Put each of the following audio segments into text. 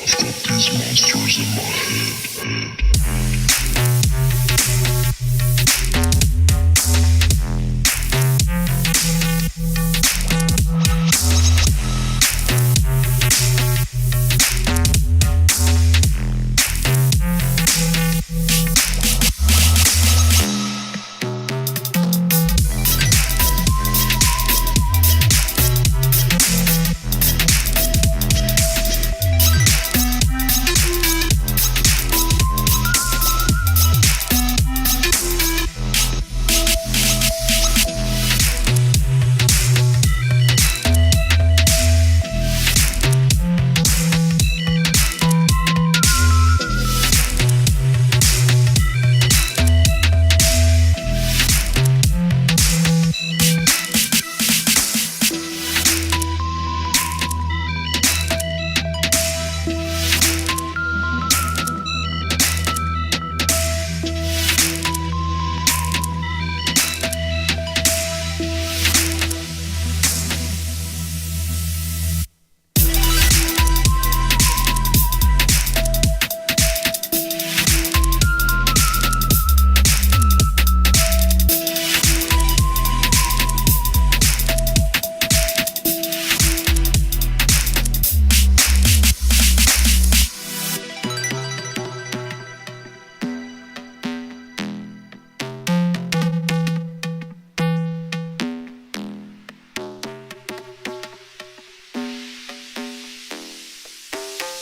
I've got these monsters in my head.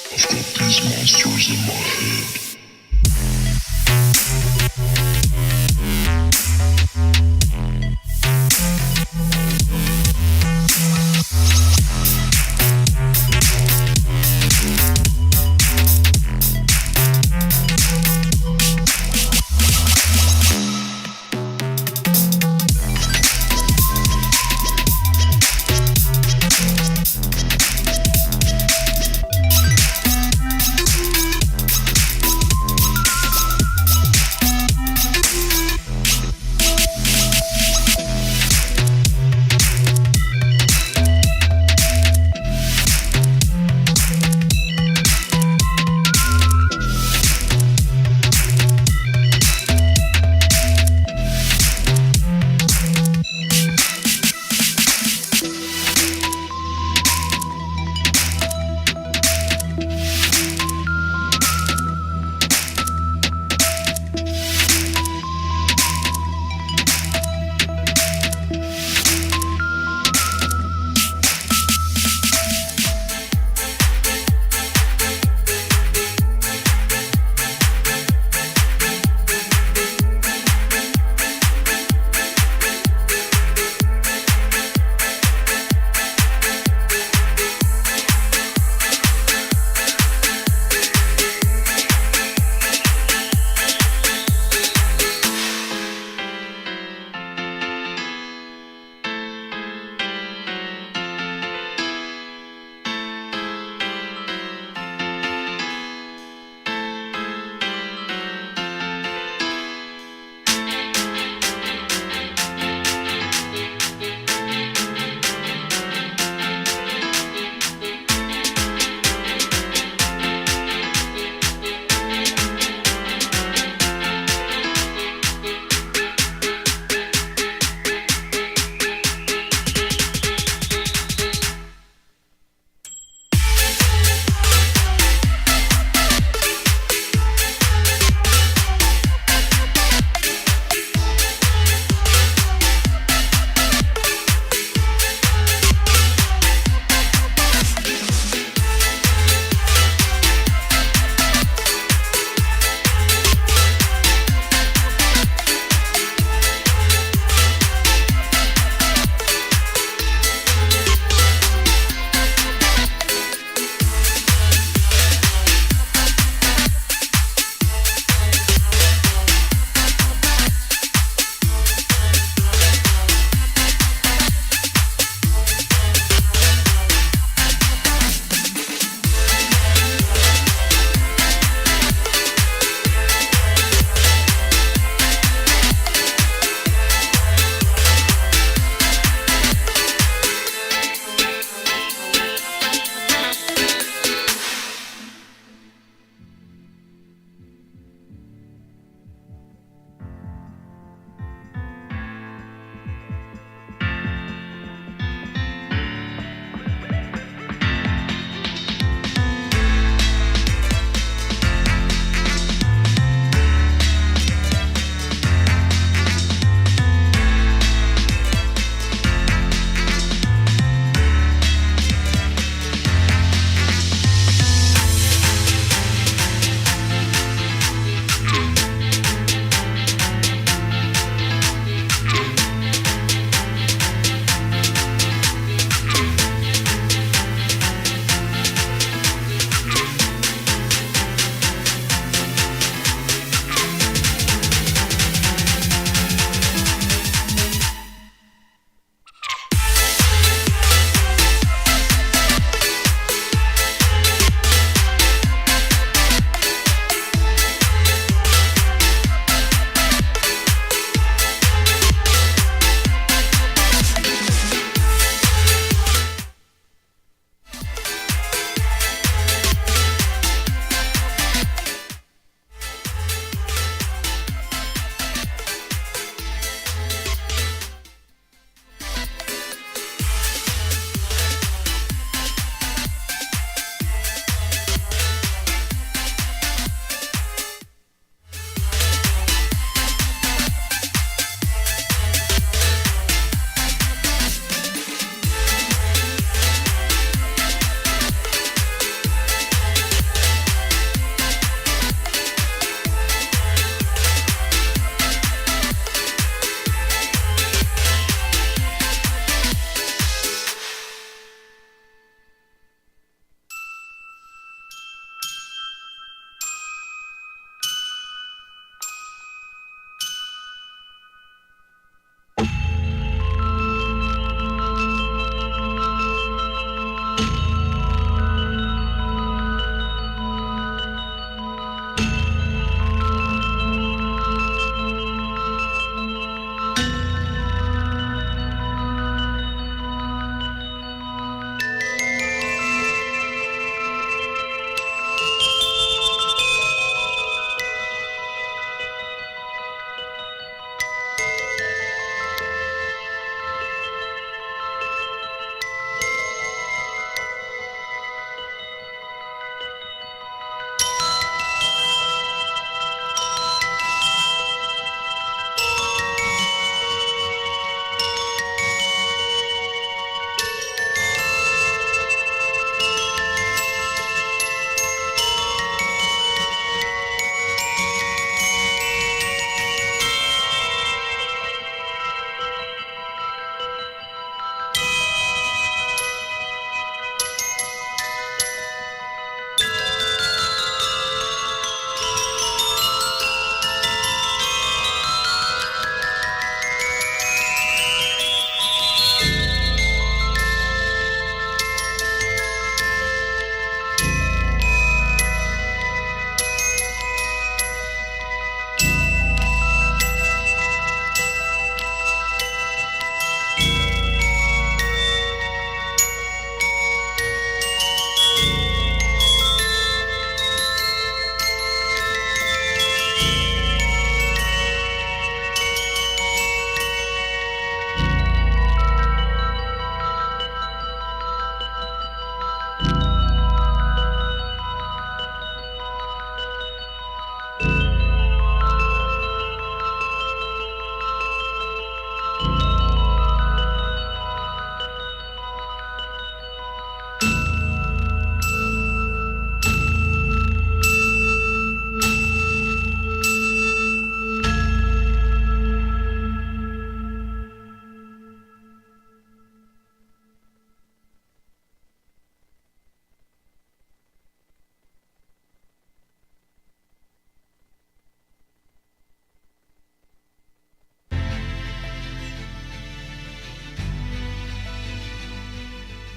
I've got these monsters in my head.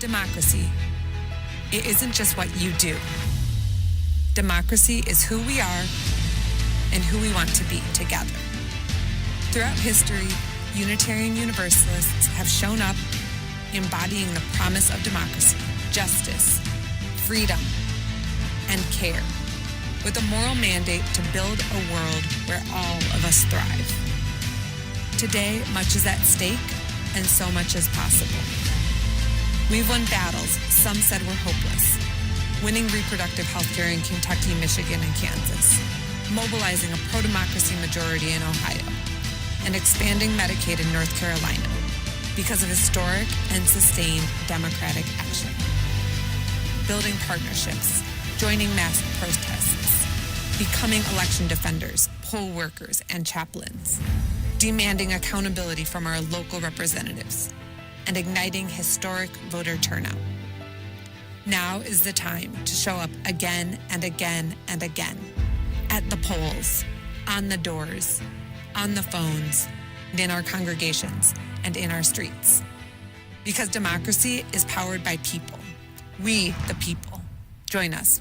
Democracy, it isn't just what you do. Democracy is who we are and who we want to be together. Throughout history, Unitarian Universalists have shown up embodying the promise of democracy, justice, freedom, and care, with a moral mandate to build a world where all of us thrive. Today, much is at stake, and so much is possible. We've won battles some said were hopeless, winning reproductive health care in Kentucky, Michigan, and Kansas, mobilizing a pro-democracy majority in Ohio, and expanding Medicaid in North Carolina because of historic and sustained democratic action. Building partnerships, joining mass protests, becoming election defenders, poll workers, and chaplains, demanding accountability from our local representatives, and igniting historic voter turnout. Now is the time to show up again and again and again, at the polls, on the doors, on the phones, and in our congregations and in our streets. Because democracy is powered by people. We, the people. Join us.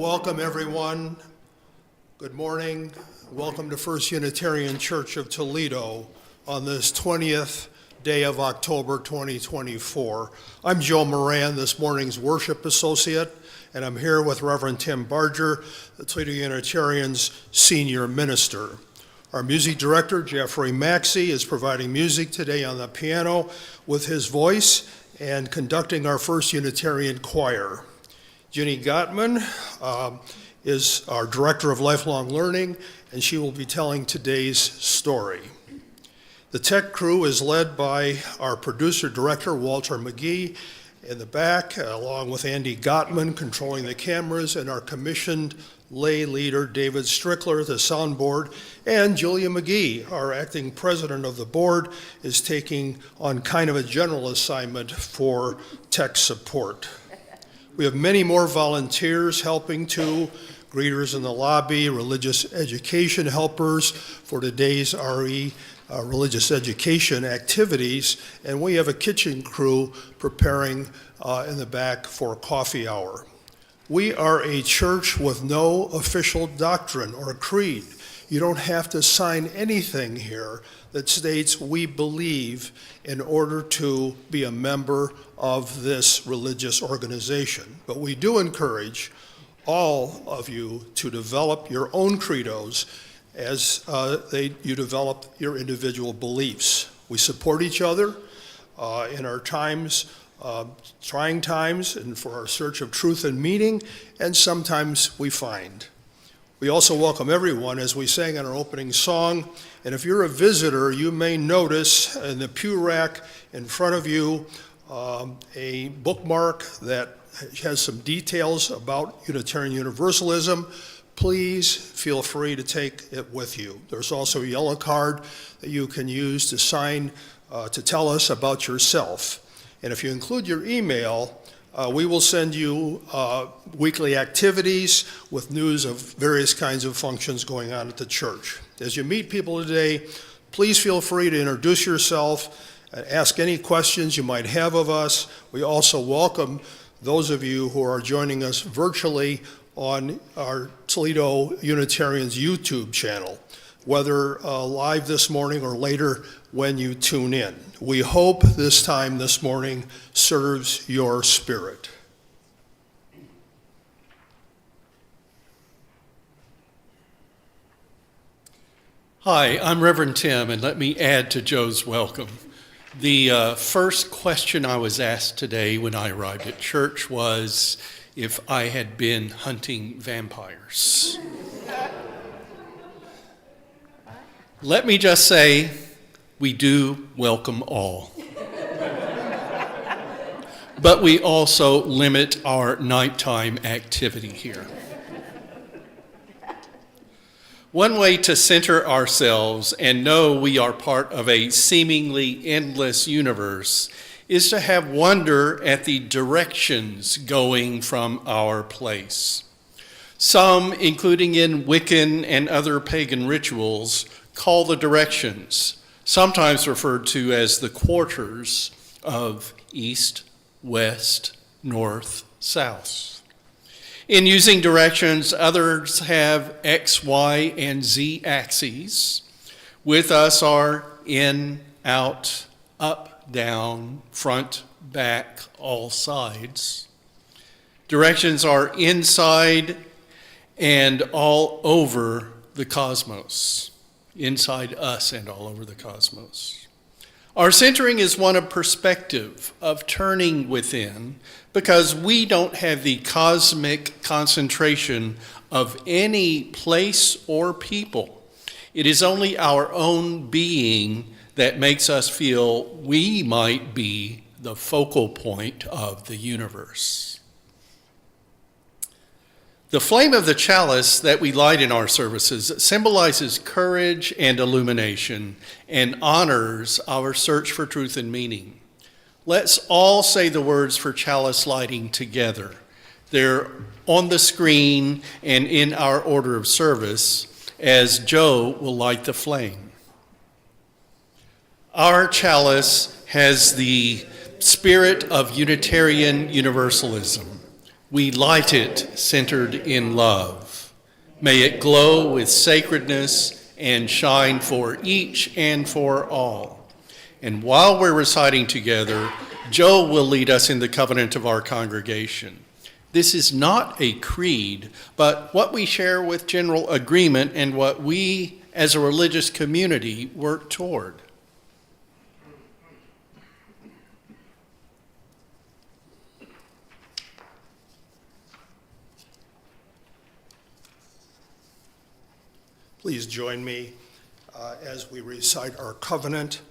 welcome everyone. Good morning. Welcome to First Unitarian Church of Toledo on this 20th day of October 2024. I'm Joe Moran, this morning's worship associate, and I'm here with Reverend Tim Barger, the Toledo Unitarians senior minister. Our music director, Jeffrey Maxey, is providing music today on the piano with his voice and conducting our First Unitarian choir. Ginny Gottman is our Director of Lifelong Learning, and she will be telling today's story. The tech crew is led by our producer-director, Walter McGee, in the back, along with Andy Gottman controlling the cameras, and our commissioned lay leader, David Strickler, the soundboard, and Julia McGee, our acting president of the board, is taking on kind of a general assignment for tech support. We have many more volunteers helping too, greeters in the lobby, religious education helpers for today's RE religious education activities, and we have a kitchen crew preparing in the back for coffee hour. We are a church with no official doctrine or creed. You don't have to sign anything here that states we believe in order to be a member of this religious organization. But we do encourage all of you to develop your own credos as you develop your individual beliefs. We support each other in our times, trying times, and for our search of truth and meaning, and sometimes we find. We also welcome everyone as we sang in our opening song, and if you're a visitor, you may notice in the pew rack in front of you a bookmark that has some details about Unitarian Universalism. Please feel free to take it with you. There's also a yellow card that you can use to sign to tell us about yourself. And if you include your email, we will send you weekly activities with news of various kinds of functions going on at the church. As you meet people today, please feel free to introduce yourself and ask any questions you might have of us. We also welcome those of you who are joining us virtually on our Toledo Unitarians YouTube channel, whether live this morning or later when you tune in. We hope this time this morning serves your spirit. Hi, I'm Reverend Tim, and let me add to Joe's welcome. The first question I was asked today when I arrived at church was if I had been hunting vampires. Let me just say, we do welcome all. But we also limit our nighttime activity here. One way to center ourselves and know we are part of a seemingly endless universe is to have wonder at the directions going from our place. Some, including in Wiccan and other pagan rituals, call the directions, sometimes referred to as the quarters of east, west, north, south. In using directions, others have X, Y, and Z axes. With us are in, out, up, down, front, back, all sides. Directions are inside and all over the cosmos. Inside us and all over the cosmos. Our centering is one of perspective, of turning within, because we don't have the cosmic concentration of any place or people. It is only our own being that makes us feel we might be the focal point of the universe. The flame of the chalice that we light in our services symbolizes courage and illumination and honors our search for truth and meaning. Let's all say the words for chalice lighting together. They're on the screen and in our order of service as Joe will light the flame. Our chalice has the spirit of Unitarian Universalism. We light it centered in love. May it glow with sacredness and shine for each and for all. And while we're reciting together, Joe will lead us in the covenant of our congregation. This is not a creed, but what we share with general agreement and what we as a religious community work toward. Please join me as we recite our covenant.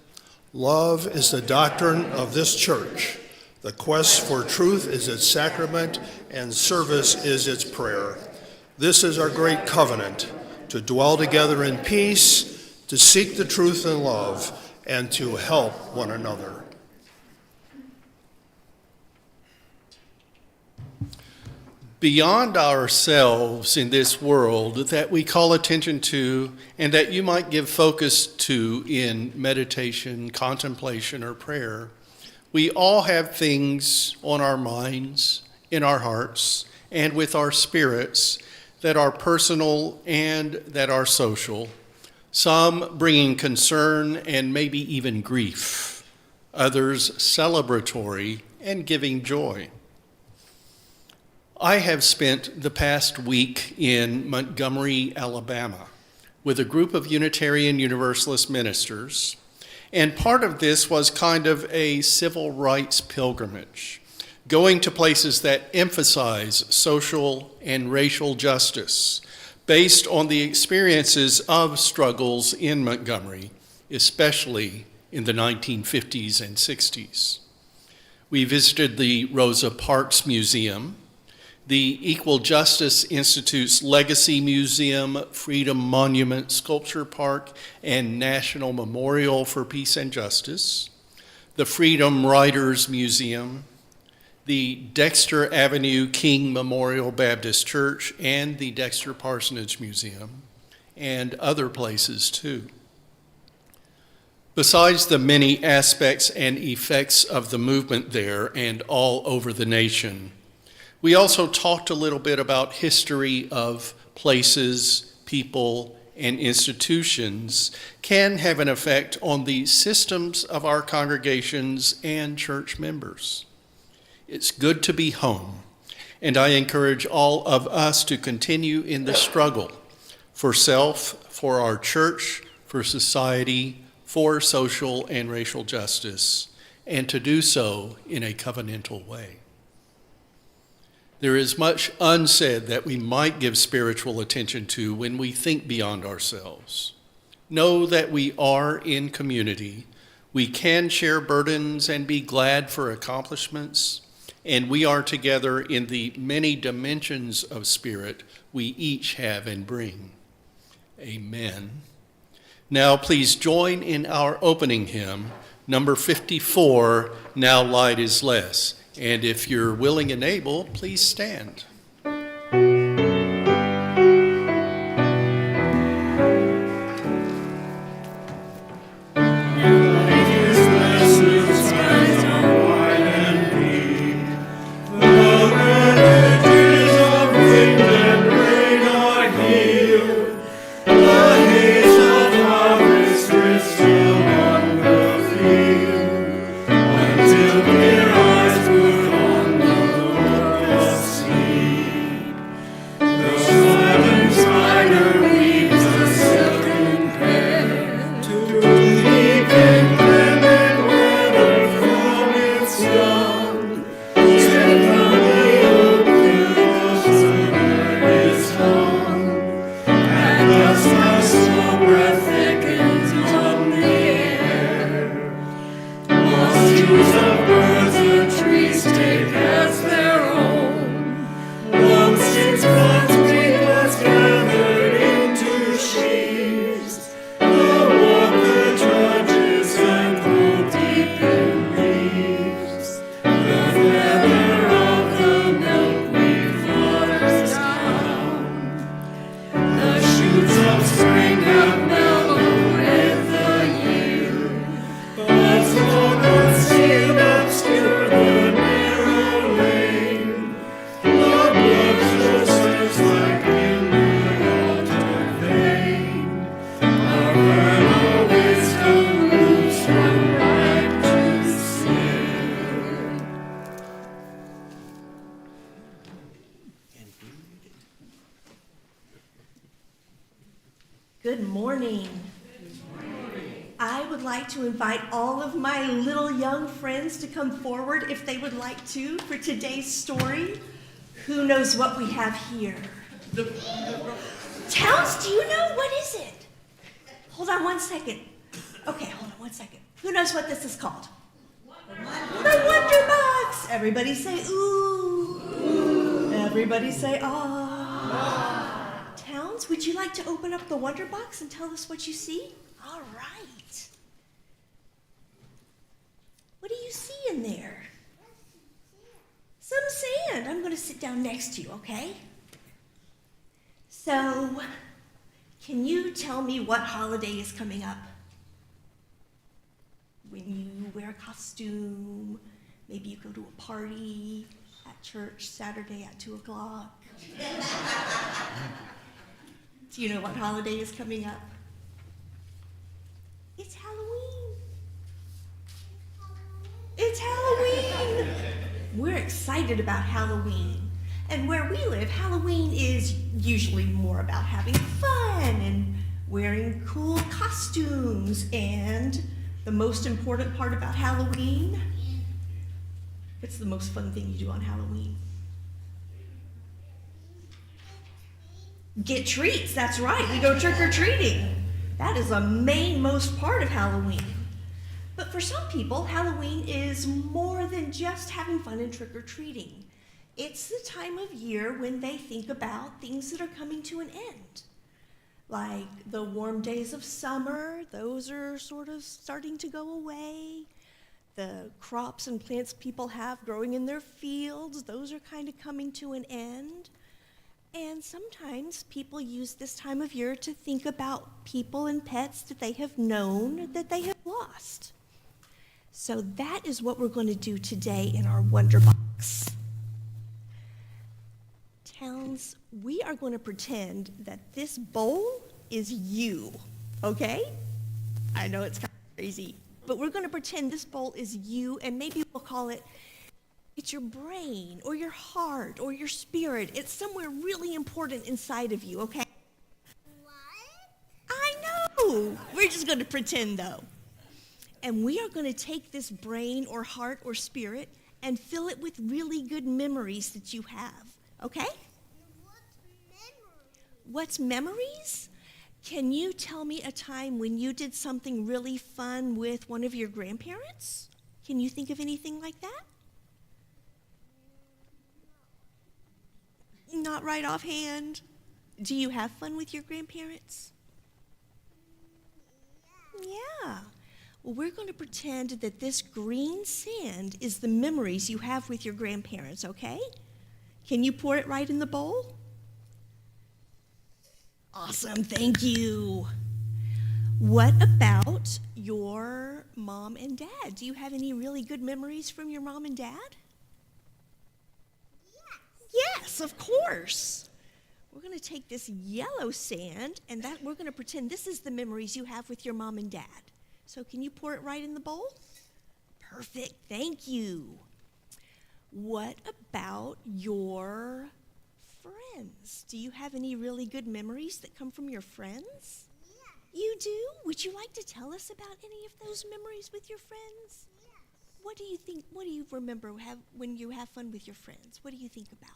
Love is the doctrine of this church. The quest for truth is its sacrament, and service is its prayer. This is our great covenant, to dwell together in peace, to seek the truth in love, and to help one another. Beyond ourselves in this world that we call attention to and that you might give focus to in meditation, contemplation, or prayer, we all have things on our minds, in our hearts, and with our spirits that are personal and that are social, some bringing concern and maybe even grief, others celebratory and giving joy. I have spent the past week in Montgomery, Alabama, with a group of Unitarian Universalist ministers, and part of this was kind of a civil rights pilgrimage, going to places that emphasize social and racial justice based on the experiences of struggles in Montgomery, especially in the 1950s and 60s. We visited the Rosa Parks Museum, the Equal Justice Institute's Legacy Museum, Freedom Monument Sculpture Park, and National Memorial for Peace and Justice, the Freedom Writers Museum, the Dexter Avenue King Memorial Baptist Church, and the Dexter Parsonage Museum, and other places too. Besides the many aspects and effects of the movement there and all over the nation, we also talked a little bit about history of places, people, and institutions can have an effect on the systems of our congregations and church members. It's good to be home, and I encourage all of us to continue in the struggle for self, for our church, for society, for social and racial justice, and to do so in a covenantal way. There is much unsaid that we might give spiritual attention to when we think beyond ourselves. Know that we are in community. We can share burdens and be glad for accomplishments, and we are together in the many dimensions of spirit we each have and bring. Amen. Now please join in our opening hymn, number 54, Now Light is Less. And if you're willing and able, please stand. See Good morning. I would like to invite all of my little young friends to come forward if they would like to for today's story. Who knows what we have here? Towns, do you know? What is it? Hold on one second. Okay, hold on one second. Who knows what this is called? The Wonder Box. Everybody say ooh. Ooh. Everybody say ah. Towns, would you like to open up the Wonder Box and tell us what you see? All right. What do you see in there? Some sand. I'm going to sit down next to you, okay? So, can you tell me what holiday is coming up? When you wear a costume, maybe you go to a party at church Saturday at 2 o'clock. Do you know what holiday is coming up? It's Halloween. It's Halloween. We're excited about Halloween. And where we live, Halloween is usually more about having fun and wearing cool costumes. And the most important part about Halloween, what's the most fun thing you do on Halloween? Get treats, that's right. We go trick-or-treating. That is a main most part of Halloween. But for some people, Halloween is more than just having fun and trick-or-treating. It's the time of year when they think about things that are coming to an end. Like the warm days of summer, those are sort of starting to go away. The crops and plants people have growing in their fields, those are kind of coming to an end. And sometimes people use this time of year to think about people and pets that they have known that they have lost. So that is what we're going to do today in our Wonder Box. Towns, we are going to pretend that this bowl is you, okay? I know it's kind of crazy, but we're going to pretend this bowl is you, and maybe we'll call it, it's your brain, or your heart, or your spirit. It's somewhere really important inside of you, okay? What? I know! We're just going to pretend, though. And we are going to take this brain, or heart, or spirit, and fill it with really good memories that you have, okay? What's memories? Can you tell me a time when you did something really fun with one of your grandparents? Can you think of anything like that? Not right offhand. Do you have fun with your grandparents? Yeah. Well, we're going to pretend that this green sand is the memories you have with your grandparents, okay? Can you pour it right in the bowl? Awesome, thank you. What about your mom and dad? Do you have any really good memories from your mom and dad? Yes, of course. We're going to take this yellow sand, and that we're going to pretend this is the memories you have with your mom and dad. So can you pour it right in the bowl? Perfect, thank you. What about your friends? Do you have any really good memories that come from your friends? Yeah. You do? Would you like to tell us about any of those memories with your friends? Yes. What do you think, what do you remember when you have fun with your friends? What do you think about?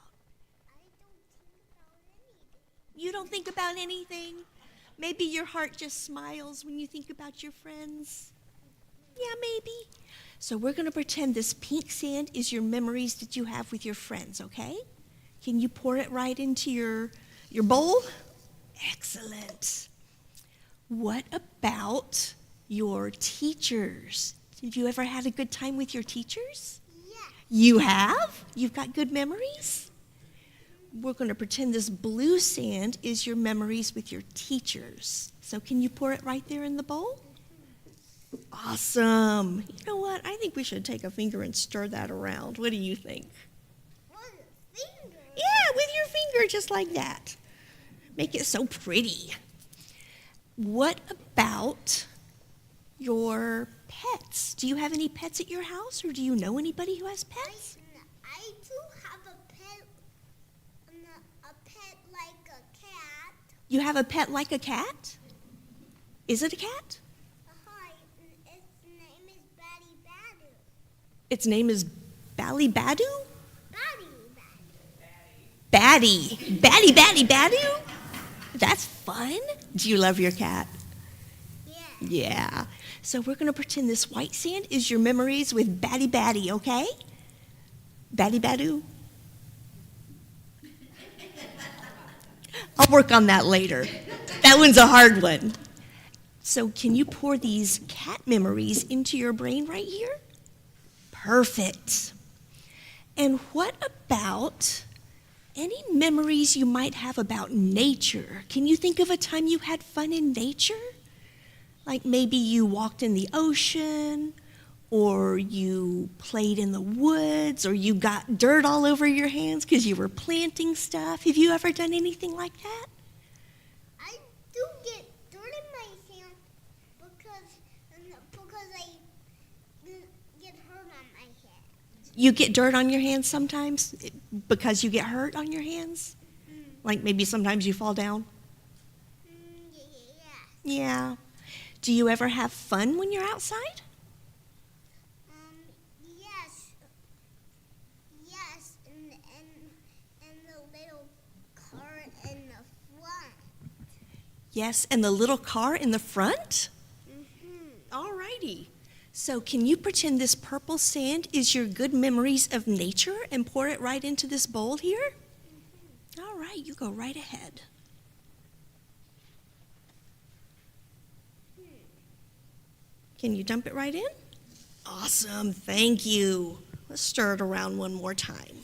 I don't think about anything. You don't think about anything? Maybe your heart just smiles when you think about your friends? Yeah, maybe. So we're going to pretend this pink sand is your memories that you have with your friends, okay? Can you pour it right into your bowl? Excellent. What about your teachers? Have you ever had a good time with your teachers? Yeah. You have? You've got good memories? We're going to pretend this blue sand is your memories with your teachers. So can you pour it right there in the bowl? Awesome. You know what? I think we should take a finger and stir that around. What do you think? What a finger. Yeah, with your finger, just like that. Make it so pretty. What about your pets? Do you have any pets at your house, or do you know anybody who has pets? I do have a pet like a cat. You have a pet like a cat? Is it a cat? Hi, its name is Batty Badu. Its name is Bally Badu? Batty Batty. Batty, Batty, Badu? That's fun. Do you love your cat? Yeah. Yeah. So we're going to pretend this white sand is your memories with Batty Batty, okay? Batty Badu? I'll work on that later. That one's a hard one. So can you pour these cat memories into your brain right here? Perfect. And what about any memories you might have about nature? Can you think of a time you had fun in nature? Like maybe you walked in the ocean, or you played in the woods, or you got dirt all over your hands because you were planting stuff. Have you ever done anything like that? I do get dirt in my hand because I get hurt on my head. You get dirt on your hands sometimes because you get hurt on your hands? Like maybe sometimes you fall down? Yeah. Yeah. Do you ever have fun when you're outside? Yes. Yes, and the little car in the front. Yes, and the little car in the front? All righty. So can you pretend this purple sand is your good memories of nature and pour it right into this bowl here? All right, you go right ahead. Can you dump it right in? Awesome, thank you. Let's stir it around one more time.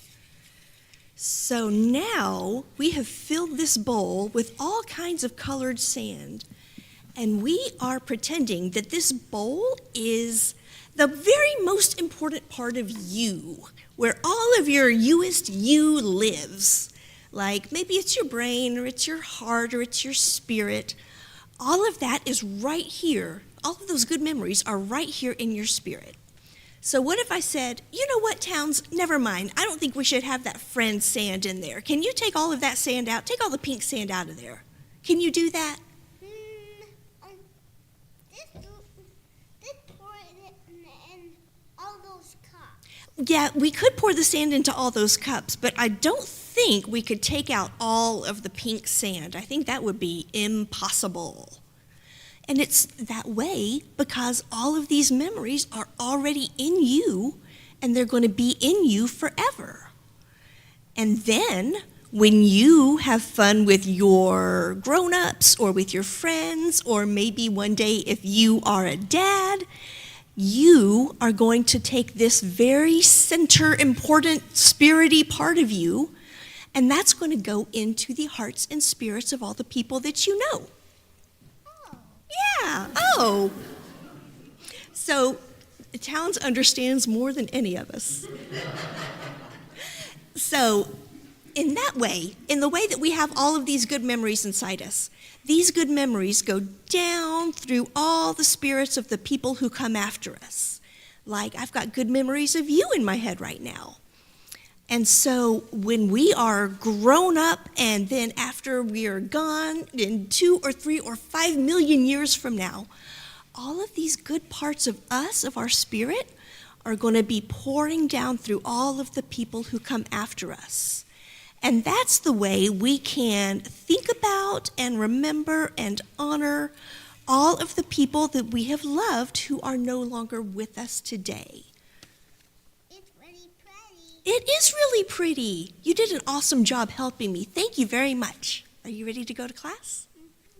So now we have filled this bowl with all kinds of colored sand, and we are pretending that this bowl is the very most important part of you, where all of your youest you lives. Like maybe it's your brain, or it's your heart, or it's your spirit. All of that is right here. All of those good memories are right here in your spirit. So what if I said, you know what, Towns, never mind. I don't think we should have that friend sand in there. Can you take all of that sand out? Take all the pink sand out of there. Can you do that? This pour it in all those cups. Yeah, we could pour the sand into all those cups, but I don't think we could take out all of the pink sand. I think that would be impossible. And it's that way because all of these memories are already in you, and they're going to be in you forever. And then when you have fun with your grown-ups or with your friends, or maybe one day if you are a dad, you are going to take this very center, important, spirity part of you, and that's going to go into the hearts and spirits of all the people that you know. Yeah, oh. So Towns understands more than any of us. So in that way, in the way that we have all of these good memories inside us, these good memories go down through all the spirits of the people who come after us. Like I've got good memories of you in my head right now. And so when we are grown up, and then after we are gone in 2 or 3 or 5 million years from now, all of these good parts of us, of our spirit, are going to be pouring down through all of the people who come after us. And that's the way we can think about and remember and honor all of the people that we have loved who are no longer with us today. It is really pretty. You did an awesome job helping me. Thank you very much. Are you ready to go to class?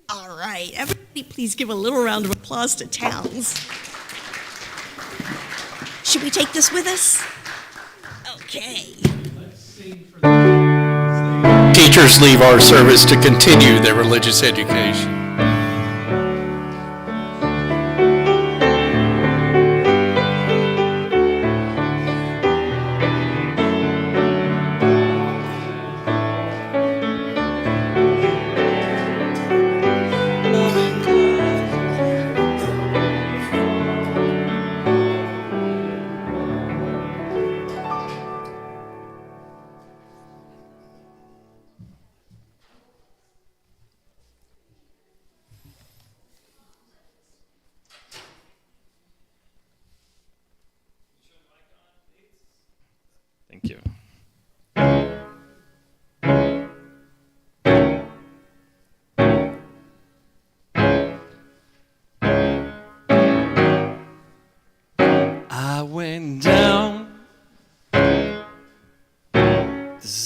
All right. Everybody please give a little round of applause to Towns. Should we take this with us? Okay. Teachers leave our service to continue their religious education.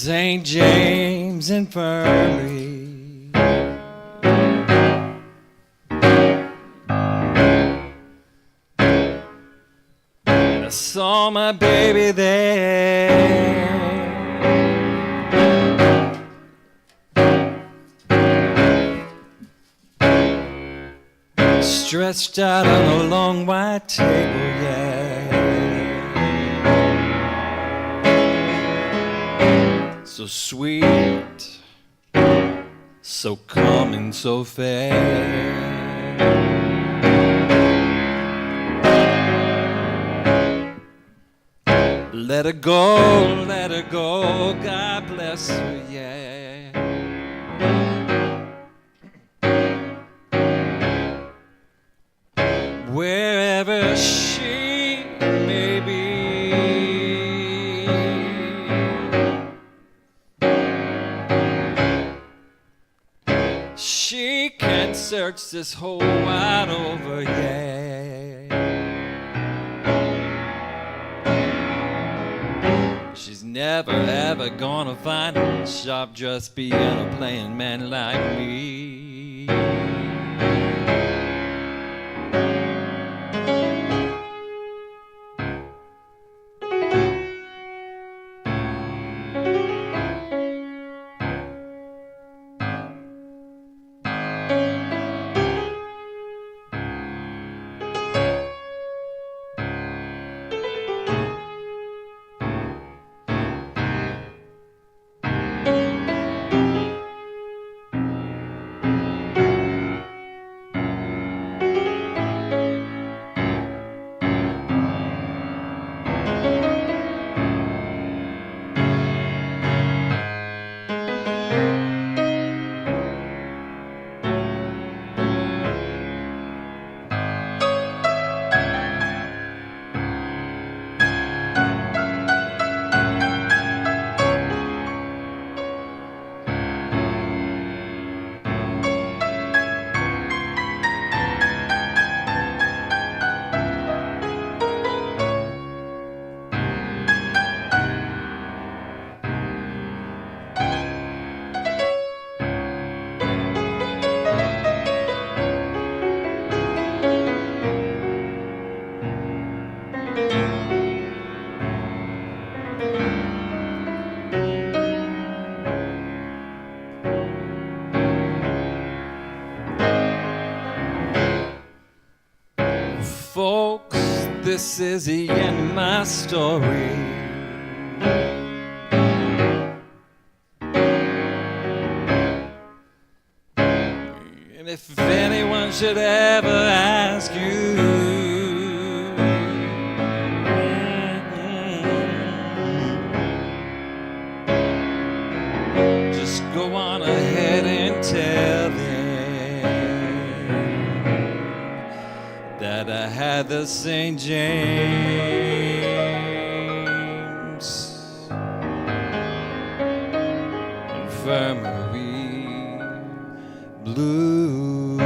St. James Infirmary. And I saw my baby there. Stretched out on a long white table, yeah. So sweet, so calm and so fair. Let her go, God bless her, yeah. Wherever she may be, she can search this whole wide over, yeah. She's never ever gonna find a sharp just piano playing man like me. Folks, this is the end of my story. And if anyone should ever ask you, just go on ahead and tell them that I had the St. James Infirmary Blue.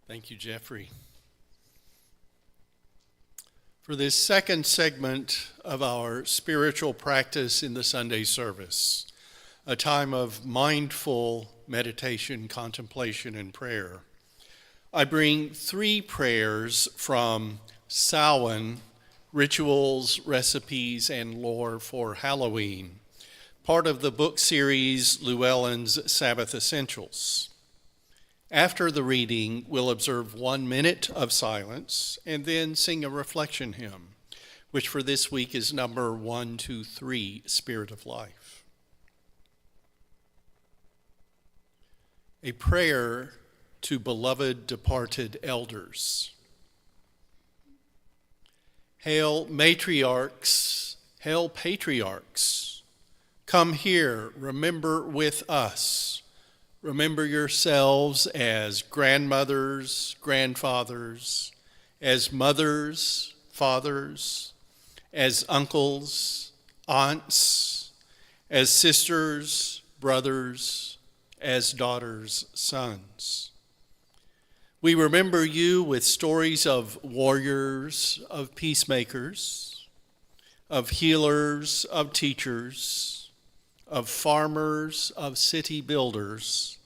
Thank you, Jeffrey. For this second segment of our spiritual practice in the Sunday service, a time of mindful meditation, contemplation, and prayer, I bring 3 prayers from Samhain, Rituals, Recipes, and Lore for Halloween, part of the book series Llewellyn's Sabbath Essentials. After the reading, we'll observe 1 minute of silence and then sing a reflection hymn, which for this week is number 123, Spirit of Life. A prayer to beloved departed elders. Hail matriarchs, hail patriarchs, come here, remember with us Remember yourselves as grandmothers, grandfathers, as mothers, fathers, as uncles, aunts, as sisters, brothers, as daughters, sons. We remember you with stories of warriors, of peacemakers, of healers, of teachers, of farmers, of city builders,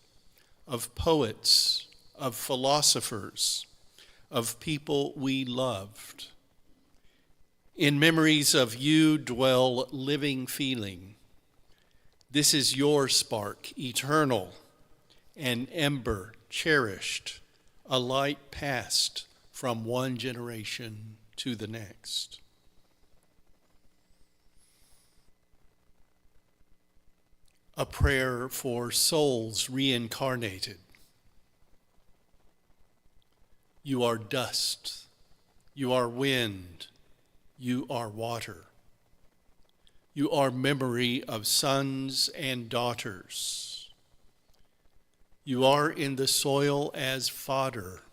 of poets, of philosophers, of people we loved. In memories of you dwell living feeling. This is your spark, eternal, an ember cherished, a light passed from one generation to the next. A prayer for souls reincarnated. You are dust, you are wind, you are water. You are memory of sons and daughters. You are in the soil as fodder.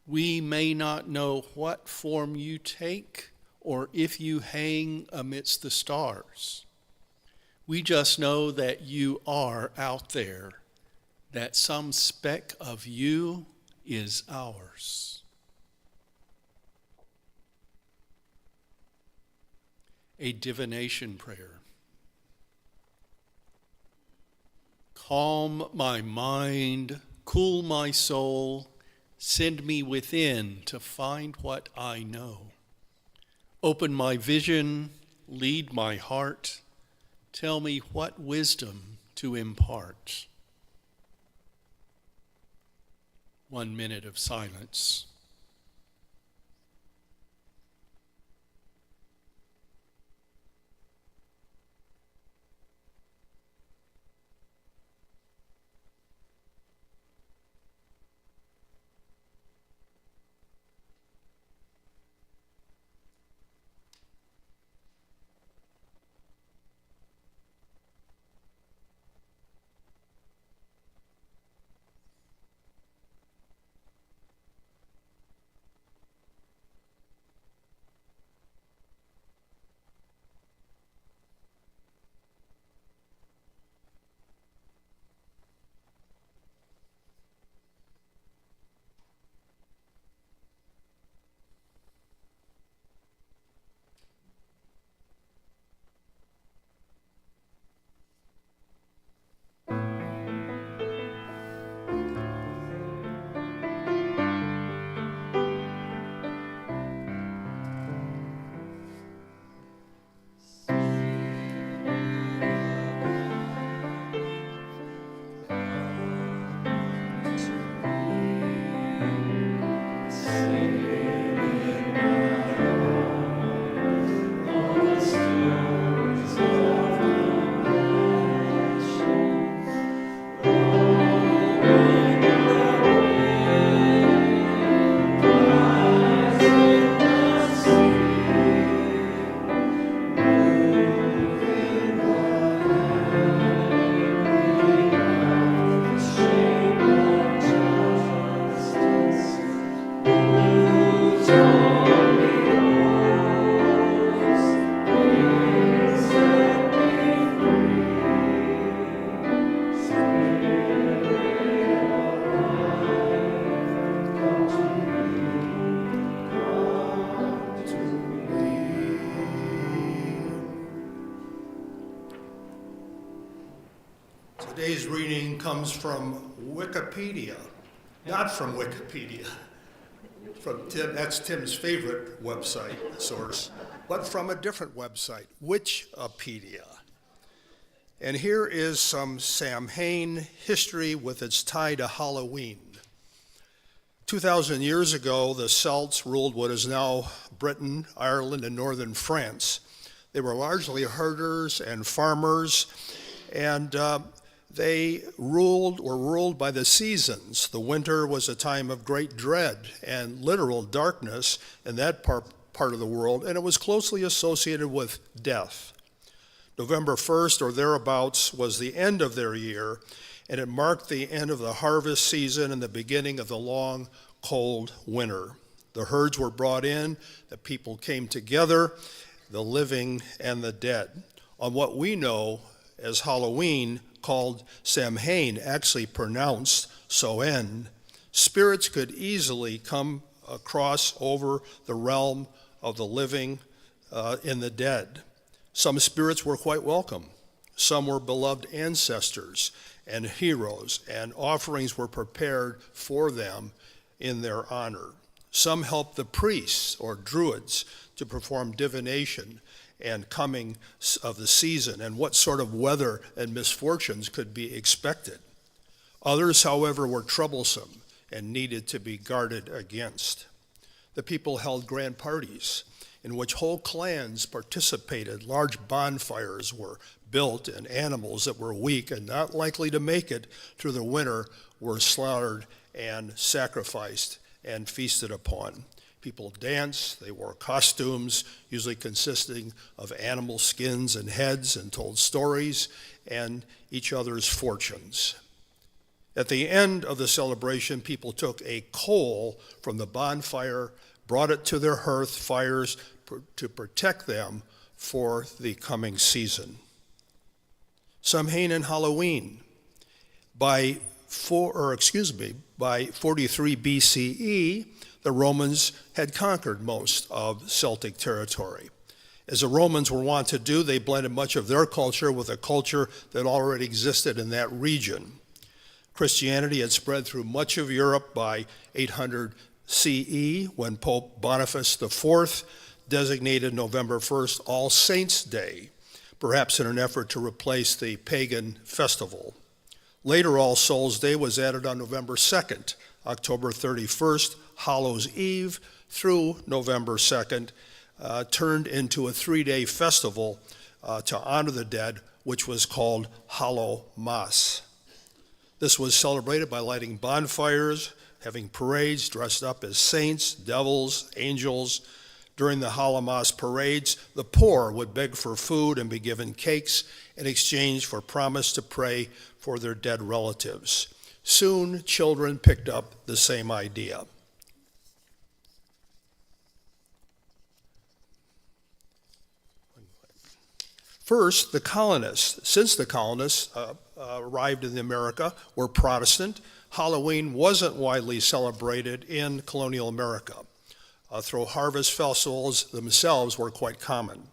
We may not know what form you take or if you hang amidst the stars. We just know that you are out there, that some speck of you is ours. A divination prayer. Calm my mind, cool my soul, send me within to find what I know. Open my vision, lead my heart, tell me what wisdom to impart. 1 minute of silence. Today's reading comes from Wikipedia, not from Wikipedia. From Tim, that's Tim's favorite website source, but from a different website, Wikipedia. And here is some Samhain history with its tie to Halloween. 2,000 years ago, the Celts ruled what is now Britain, Ireland, and northern France. They were largely herders and farmers, and they were ruled by the seasons. The winter was a time of great dread and literal darkness in that part of the world, and it was closely associated with death. November 1st or thereabouts was the end of their year, and it marked the end of the harvest season and the beginning of the long, cold winter. The herds were brought in, the people came together, the living and the dead, on what we know as Halloween, called Samhain, actually pronounced Soen. Spirits could easily come across over the realm of the living and the dead. Some spirits were quite welcome. Some were beloved ancestors and heroes, and offerings were prepared for them in their honor. Some helped the priests or druids to perform divination and coming of the season and what sort of weather and misfortunes could be expected. Others, however, were troublesome and needed to be guarded against. The people held grand parties in which whole clans participated. Large bonfires were built, and animals that were weak and not likely to make it through the winter were slaughtered and sacrificed and feasted upon. People danced, they wore costumes, usually consisting of animal skins and heads, and told stories and each other's fortunes. At the end of the celebration, people took a coal from the bonfire, brought it to their hearth fires to protect them for the coming season. Samhain and Halloween. By 43 BCE, the Romans had conquered most of Celtic territory. As the Romans were wont to do, they blended much of their culture with a culture that already existed in that region. Christianity had spread through much of Europe by 800 CE, when Pope Boniface IV designated November 1st All Saints' Day, perhaps in an effort to replace the pagan festival. Later, All Souls' Day was added on November 2nd, October 31st, Hallows' Eve, through November 2nd, turned into a 3-day festival to honor the dead, which was called Hallow Mass. This was celebrated by lighting bonfires, having parades dressed up as saints, devils, angels. During the Hallow Mass parades, the poor would beg for food and be given cakes in exchange for promise to pray for their dead relatives. Soon, children picked up the same idea. First, the colonists. Since the colonists arrived in America, were Protestant, Halloween wasn't widely celebrated in colonial America, though harvest festivals themselves were quite common.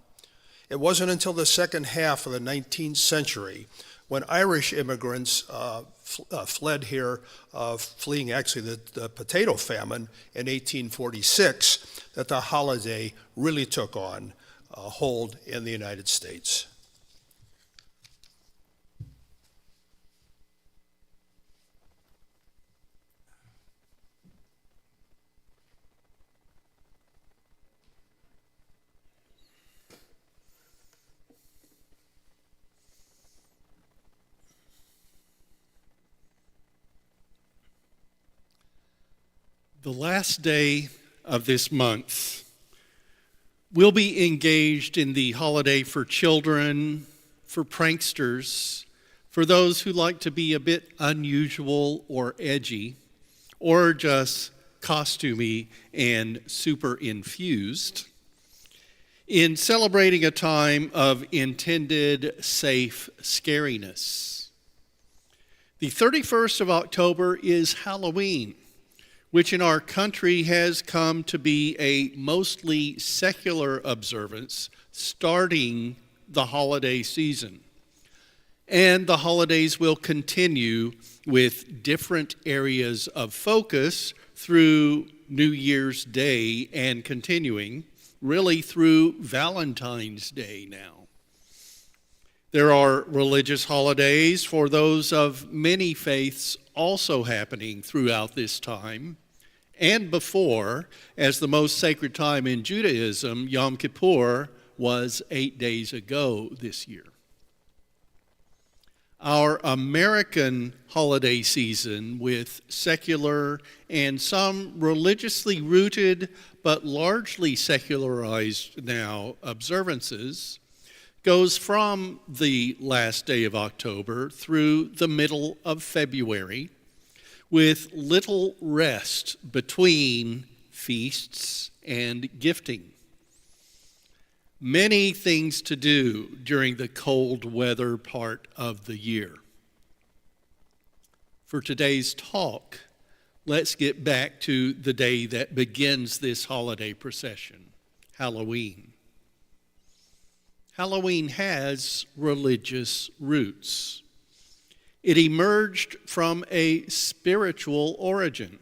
It wasn't until the second half of the 19th century when Irish immigrants fled here, fleeing actually the potato famine in 1846, that the holiday really took on hold in the United States. The last day of this month, we'll be engaged in the holiday for children, for pranksters, for those who like to be a bit unusual or edgy, or just costumey and super infused, in celebrating a time of intended safe scariness. The 31st of October is Halloween, which in our country has come to be a mostly secular observance starting the holiday season. And the holidays will continue with different areas of focus through New Year's Day and continuing really through Valentine's Day now. There are religious holidays for those of many faiths also happening throughout this time and before, as the most sacred time in Judaism, Yom Kippur, was 8 days ago this year. Our American holiday season, with secular and some religiously rooted but largely secularized now observances, goes from the last day of October through the middle of February, with little rest between feasts and gifting. Many things to do during the cold weather part of the year. For today's talk, let's get back to the day that begins this holiday procession, Halloween. Halloween has religious roots. It emerged from a spiritual origin,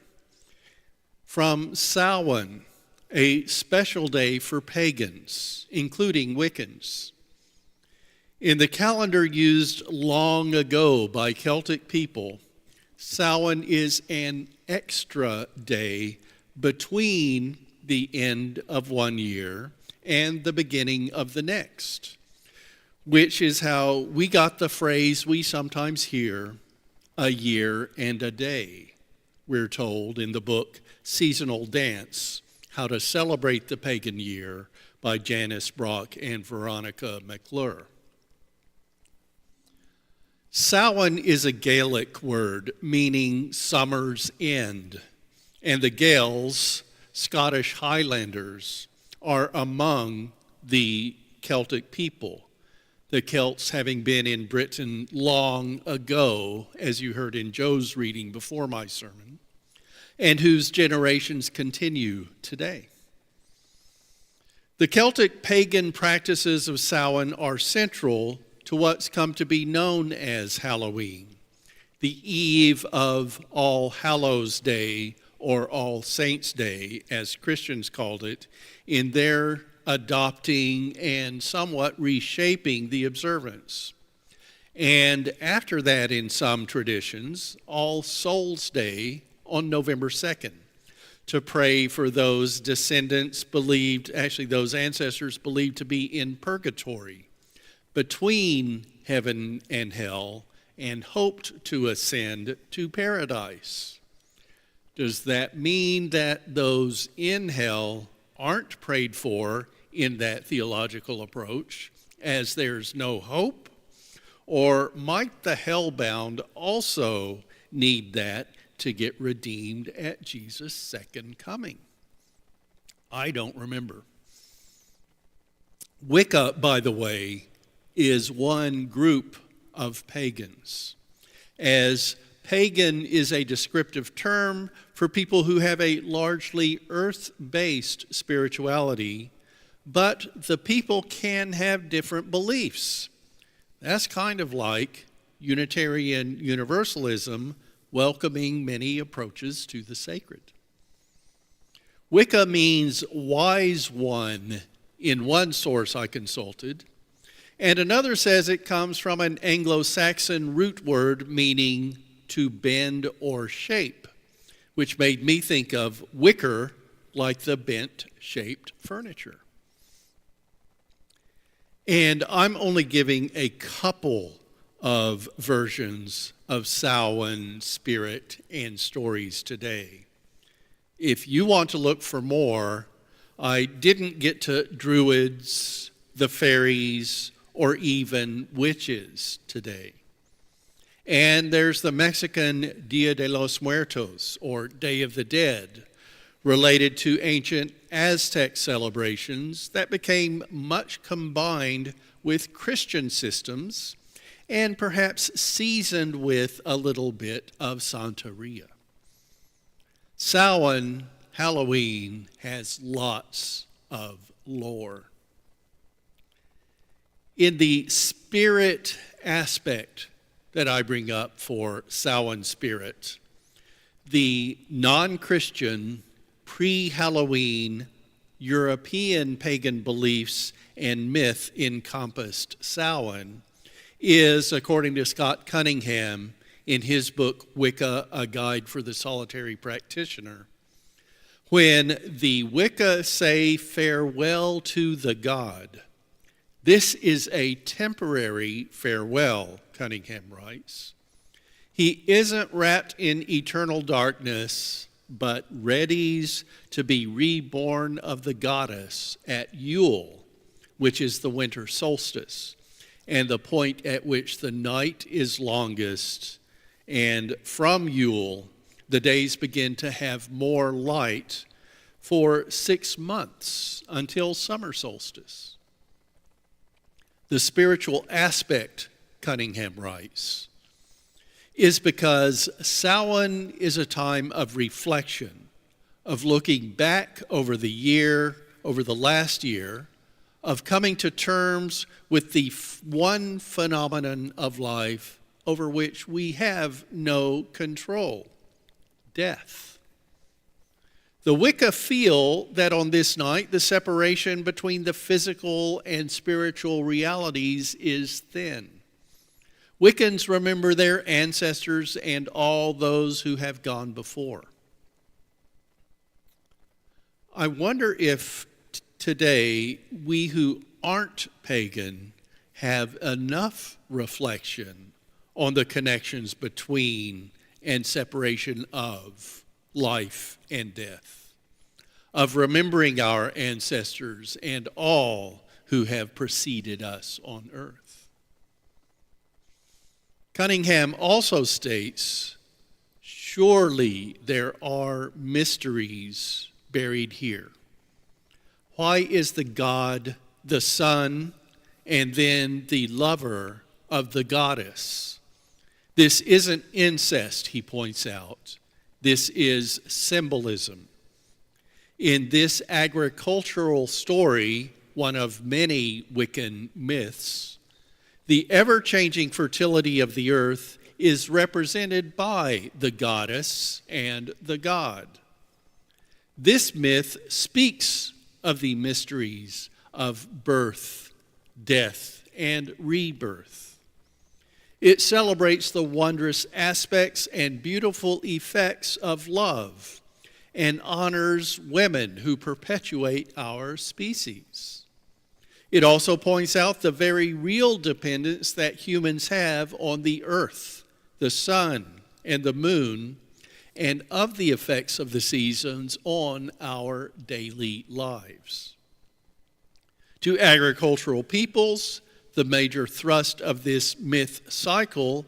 from Samhain, a special day for pagans, including Wiccans. In the calendar used long ago by Celtic people, Samhain is an extra day between the end of one year and the beginning of the next, which is how we got the phrase we sometimes hear, a year and a day. We're told in the book Seasonal Dance, How to Celebrate the Pagan Year by Janice Brock and Veronica McClure. Samhain is a Gaelic word meaning summer's end, and the Gaels, Scottish Highlanders, are among the Celtic people, the Celts having been in Britain long ago, as you heard in Joe's reading before my sermon, and whose generations continue today. The Celtic pagan practices of Samhain are central to what's come to be known as Halloween, the eve of All Hallows Day, or All Saints' Day, as Christians called it, in their adopting and somewhat reshaping the observance. And after that, in some traditions, All Souls' Day on November 2nd, to pray for those descendants those ancestors believed to be in purgatory, between heaven and hell, and hoped to ascend to paradise. Does that mean that those in hell aren't prayed for in that theological approach, as there's no hope? Or might the hellbound also need that to get redeemed at Jesus' second coming? I don't remember. Wicca, by the way, is one group of pagans, as pagan is a descriptive term for people who have a largely earth-based spirituality, but the people can have different beliefs. That's kind of like Unitarian Universalism welcoming many approaches to the sacred. Wicca means wise one in one source I consulted, and another says it comes from an Anglo-Saxon root word meaning to bend or shape, which made me think of wicker, like the bent-shaped furniture. And I'm only giving a couple of versions of Samhain spirit and stories today. If you want to look for more, I didn't get to druids, the fairies, or even witches today. And there's the Mexican Dia de los Muertos, or Day of the Dead, related to ancient Aztec celebrations that became much combined with Christian systems and perhaps seasoned with a little bit of Santeria. Samhain, Halloween, has lots of lore. In the spirit aspect that I bring up for Samhain spirit, the non-Christian, pre-Halloween European pagan beliefs and myth encompassed Samhain is, according to Scott Cunningham in his book Wicca, A Guide for the Solitary Practitioner, when the Wicca say farewell to the god, this is a temporary farewell, Cunningham writes. He isn't wrapped in eternal darkness, but readies to be reborn of the goddess at Yule, which is the winter solstice, and the point at which the night is longest, and from Yule, the days begin to have more light for 6 months until summer solstice. The spiritual aspect, Cunningham writes, is because Samhain is a time of reflection, of looking back over the year, over the last year, of coming to terms with the one phenomenon of life over which we have no control: death. The Wicca feel that on this night, the separation between the physical and spiritual realities is thin. Wiccans remember their ancestors and all those who have gone before. I wonder if today we who aren't pagan have enough reflection on the connections between and separation of life and death, of remembering our ancestors and all who have preceded us on earth. Cunningham also states, surely there are mysteries buried here. Why is the God the son and then the lover of the goddess? This isn't incest, he points out. This is symbolism. In this agricultural story, one of many Wiccan myths, the ever-changing fertility of the earth is represented by the goddess and the god. This myth speaks of the mysteries of birth, death, and rebirth. It celebrates the wondrous aspects and beautiful effects of love and honors women who perpetuate our species. It also points out the very real dependence that humans have on the earth, the sun, and the moon, and of the effects of the seasons on our daily lives. To agricultural peoples, the major thrust of this myth cycle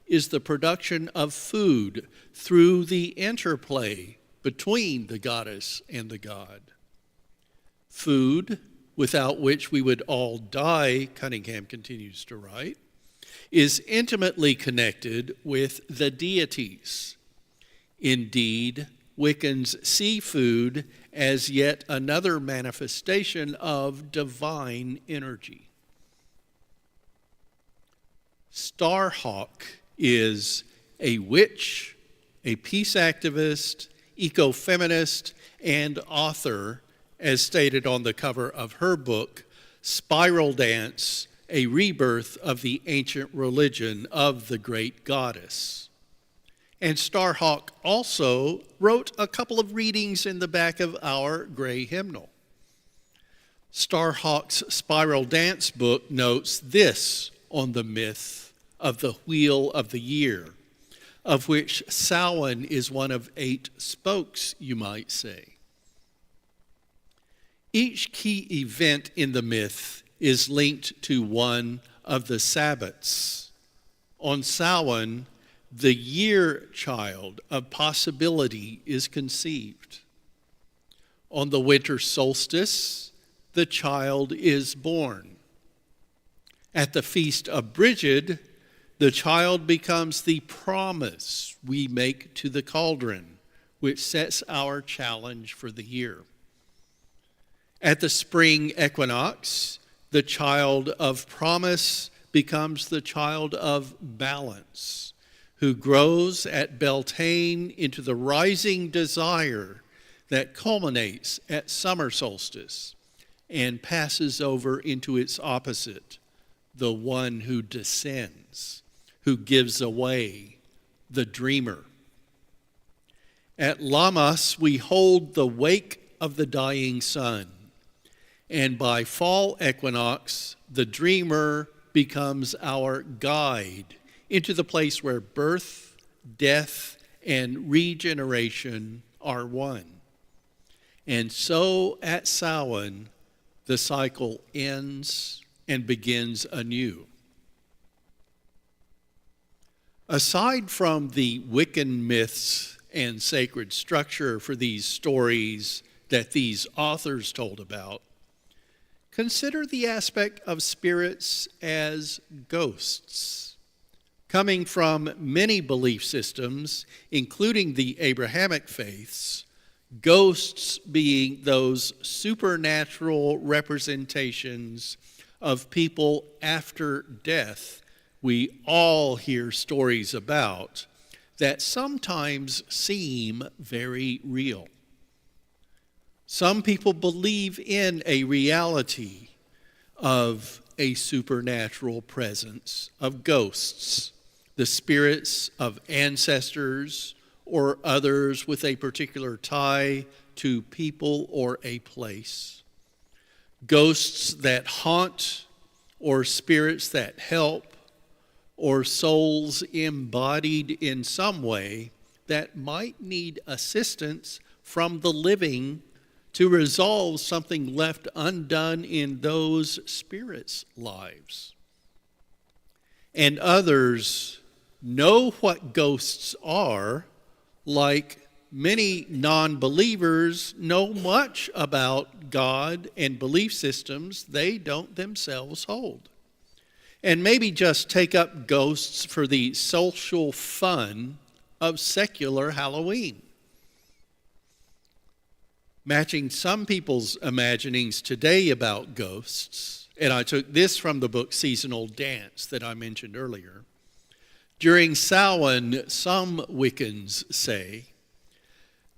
is the production of food through the interplay between the goddess and the god. Food, without which we would all die, Cunningham continues to write, is intimately connected with the deities. Indeed, Wiccans see food as yet another manifestation of divine energy. Starhawk is a witch, a peace activist, ecofeminist, and author, as stated on the cover of her book, Spiral Dance, A Rebirth of the Ancient Religion of the Great Goddess. And Starhawk also wrote a couple of readings in the back of our gray hymnal. Starhawk's Spiral Dance book notes this on the myth of the Wheel of the Year, of which Samhain is one of 8 spokes, you might say. Each key event in the myth is linked to one of the Sabbats. On Samhain, the year child of possibility is conceived. On the winter solstice, the child is born. At the Feast of Brigid, the child becomes the promise we make to the cauldron, which sets our challenge for the year. At the spring equinox, the child of promise becomes the child of balance, who grows at Beltane into the rising desire that culminates at summer solstice and passes over into its opposite, the one who descends, who gives away, the dreamer. At Lammas, we hold the wake of the dying sun. And by fall equinox, the dreamer becomes our guide into the place where birth, death, and regeneration are one. And so at Samhain, the cycle ends and begins anew. Aside from the Wiccan myths and sacred structure for these stories that these authors told about, consider the aspect of spirits as ghosts. Coming from many belief systems, including the Abrahamic faiths, ghosts being those supernatural representations of people after death we all hear stories about that sometimes seem very real. Some people believe in a reality of a supernatural presence of ghosts, the spirits of ancestors or others with a particular tie to people or a place. Ghosts that haunt or spirits that help or souls embodied in some way that might need assistance from the living to resolve something left undone in those spirits' lives. And others know what ghosts are, like many non-believers know much about God and belief systems they don't themselves hold. And maybe just take up ghosts for the social fun of secular Halloween. Matching some people's imaginings today about ghosts, and I took this from the book Seasonal Dance that I mentioned earlier. During Samhain, some Wiccans say,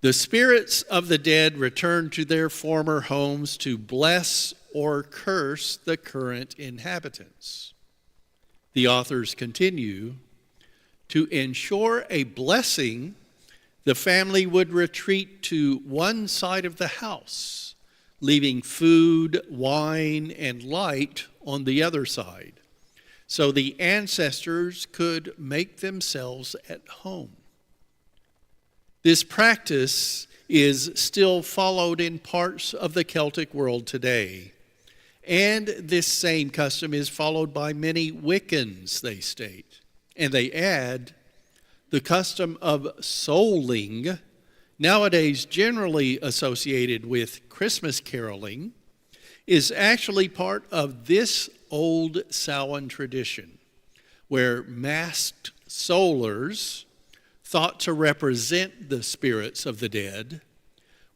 the spirits of the dead return to their former homes to bless or curse the current inhabitants. The authors continue, to ensure a blessing, the family would retreat to one side of the house, leaving food, wine, and light on the other side, so the ancestors could make themselves at home. This practice is still followed in parts of the Celtic world today. And this same custom is followed by many Wiccans, they state. And they add, the custom of souling, nowadays generally associated with Christmas caroling, is actually part of this old Samhain tradition, where masked soulers, thought to represent the spirits of the dead,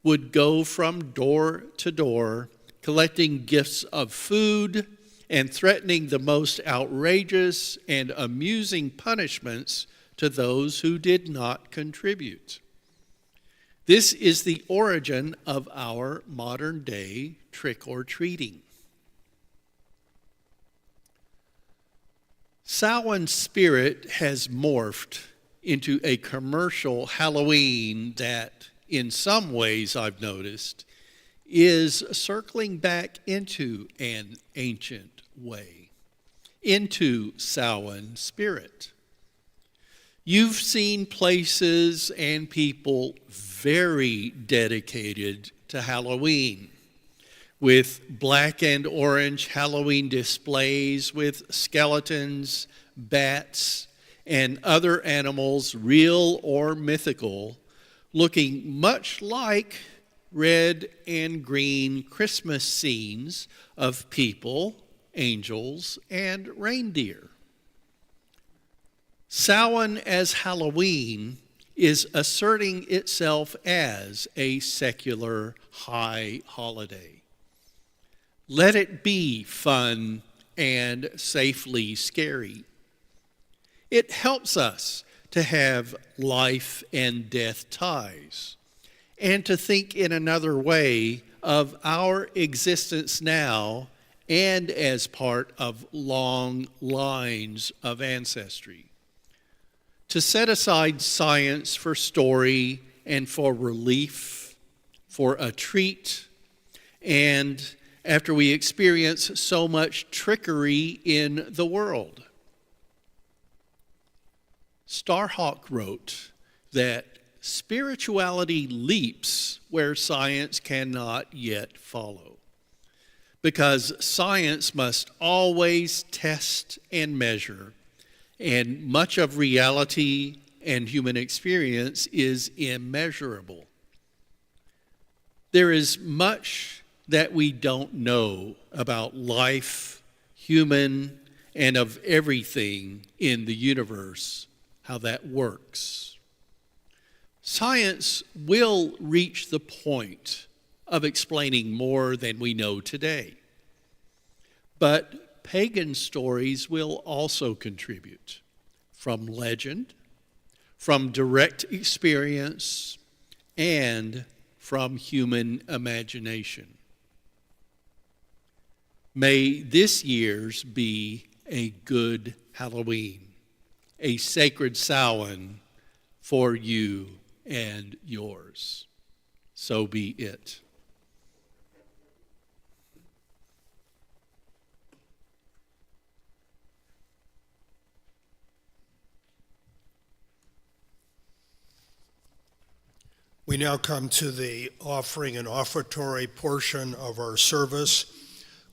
would go from door to door collecting gifts of food and threatening the most outrageous and amusing punishments to those who did not contribute. This is the origin of our modern day trick-or-treating. Samhain Spirit has morphed into a commercial Halloween that, in some ways I've noticed, is circling back into an ancient way, into Samhain Spirit. You've seen places and people very dedicated to Halloween, with black and orange Halloween displays with skeletons, bats, and other animals, real or mythical, looking much like red and green Christmas scenes of people, angels, and reindeer. Samhain as Halloween is asserting itself as a secular high holiday. Let it be fun and safely scary. It helps us to have life and death ties, and to think in another way of our existence now and as part of long lines of ancestry. To set aside science for story and for relief, for a treat, and after we experience so much trickery in the world. Starhawk wrote that spirituality leaps where science cannot yet follow. because science must always test and measure, and much of reality and human experience is immeasurable. There is much that we don't know about life, human, and of everything in the universe, how that works. Science will reach the point of explaining more than we know today. But pagan stories will also contribute, from legend, from direct experience, and from human imagination. May this year's be a good Halloween, a sacred Samhain for you and yours. So be it. We now come to the offering and offertory portion of our service.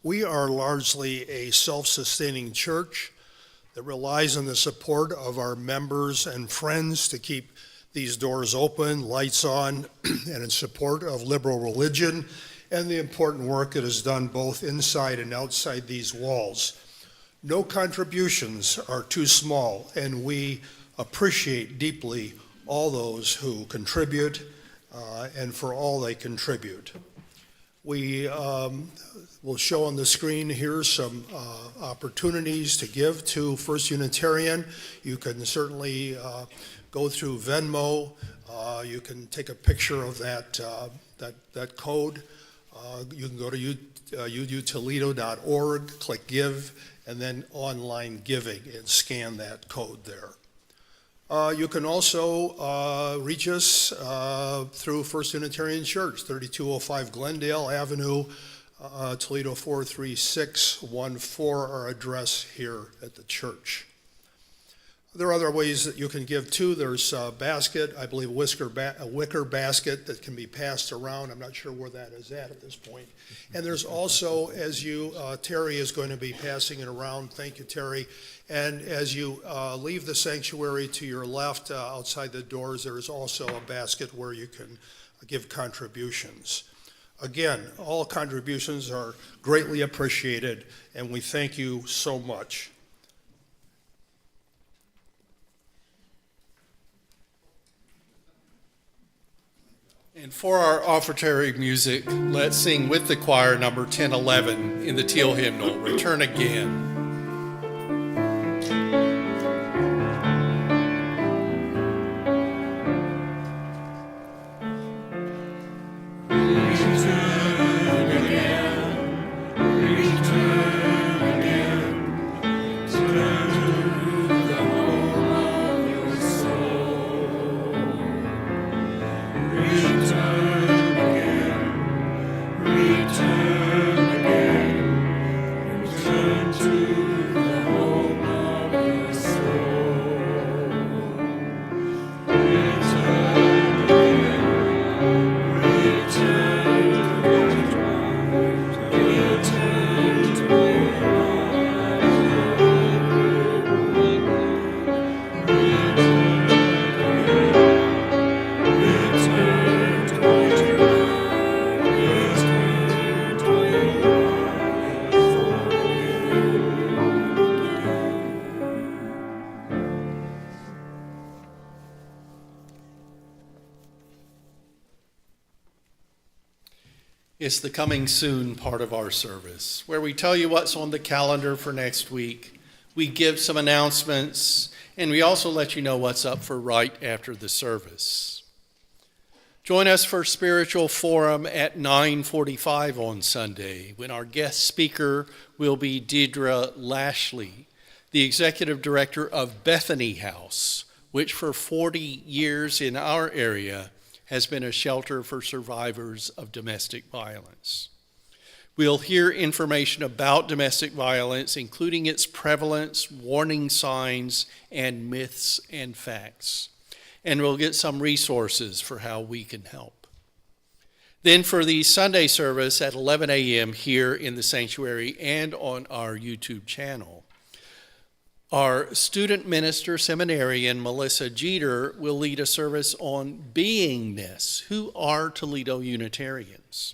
We are largely a self-sustaining church that relies on the support of our members and friends to keep these doors open, lights on, and in support of liberal religion and the important work that is done both inside and outside these walls. No contributions are too small, and we appreciate deeply all those who contribute and for all they contribute. We will show on the screen here some opportunities to give to First Unitarian. You can certainly go through Venmo. You can take a picture of that code. You can go to utoledo.org, click Give, and then online giving, and scan that code there. You can also reach us through First Unitarian Church, 3205 Glendale Avenue, Toledo 43614, our address here at the church. There are other ways that you can give too. There's a basket, I believe a wicker basket that can be passed around. I'm not sure where that is at this point. And there's also, as Terry is going to be passing it around. Thank you, Terry. And as you leave the sanctuary to your left outside the doors, there is also a basket where you can give contributions. Again, all contributions are greatly appreciated, and we thank you so much. And for our offertory music, let's sing with the choir number 1011 in the Teal hymnal, Return Again. It's the coming soon part of our service, where we tell you what's on the calendar for next week. We give some announcements, and we also let you know what's up for right after the service. Join us for Spiritual Forum at 9:45 on Sunday, when our guest speaker will be Deidre Lashley, the executive director of Bethany House, which for 40 years in our area has been a shelter for survivors of domestic violence. We'll hear information about domestic violence, including its prevalence, warning signs, and myths and facts. And we'll get some resources for how we can help. Then for the Sunday service at 11 a.m. here in the sanctuary and on our YouTube channel, our student minister seminarian Melissa Jeter will lead a service on beingness. Who are Toledo Unitarians?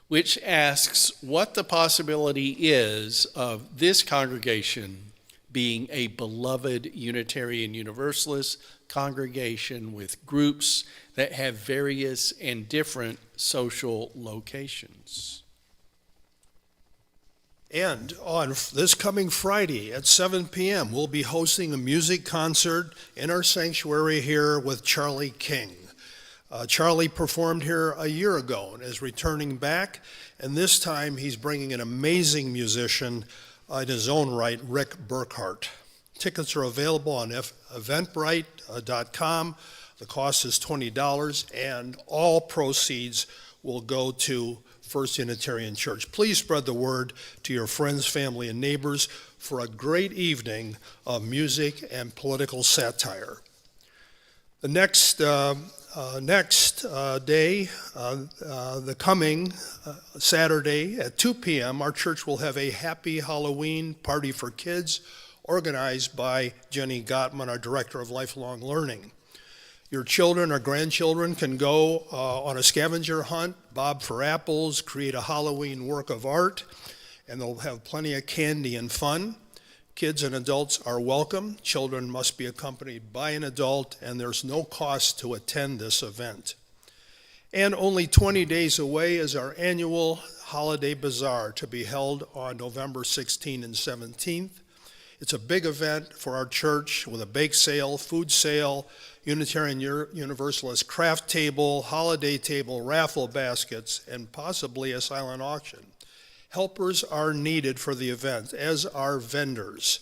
Which asks what the possibility is of this congregation being a beloved Unitarian Universalist congregation with groups that have various and different social locations. And on this coming Friday at 7 p.m., we'll be hosting a music concert in our sanctuary here with Charlie King. Charlie performed here a year ago and is returning back, and this time he's bringing an amazing musician in his own right, Rick Burkhart. Tickets are available on eventbrite.com. The cost is $20, and all proceeds will go to First Unitarian Church. Please spread the word to your friends, family, and neighbors for a great evening of music and political satire. The next day, the coming Saturday at 2 p.m., our church will have a Happy Halloween party for kids organized by Jenny Gottman, our Director of Lifelong Learning. Your children or grandchildren can go on a scavenger hunt, bob for apples, create a Halloween work of art, and they'll have plenty of candy and fun. Kids and adults are welcome. Children must be accompanied by an adult, and there's no cost to attend this event. And only 20 days away is our annual Holiday Bazaar to be held on November 16th and 17th. It's a big event for our church with a bake sale, food sale, Unitarian Universalist craft table, holiday table, raffle baskets, and possibly a silent auction. Helpers are needed for the event, as are vendors.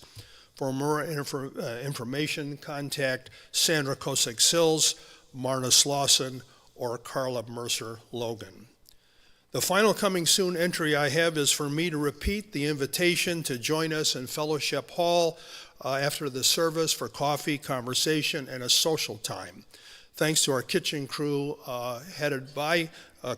For more information, contact Sandra Kosick-Sills, Marna Slauson, or Carla Mercer-Logan. The final coming soon entry I have is for me to repeat the invitation to join us in Fellowship Hall after the service for coffee, conversation, and a social time. Thanks to our kitchen crew headed by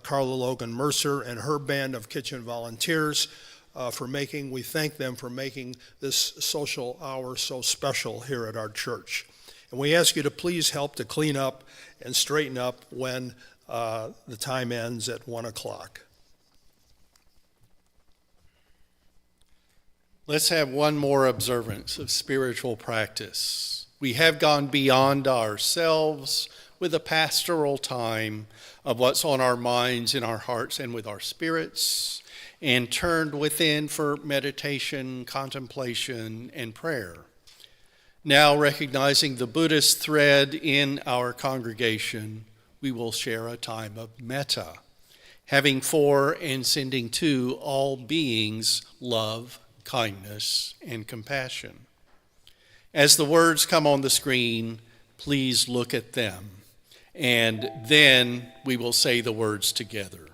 Carla Logan Mercer and her band of kitchen volunteers we thank them for making this social hour so special here at our church. And we ask you to please help to clean up and straighten up when the time ends at 1 o'clock. Let's have one more observance of spiritual practice. We have gone beyond ourselves with a pastoral time of what's on our minds, in our hearts, and with our spirits, and turned within for meditation, contemplation, and prayer. Now, recognizing the Buddhist thread in our congregation, we will share a time of metta, having for and sending to all beings love, kindness, and compassion. As the words come on the screen, please look at them, and then we will say the words together.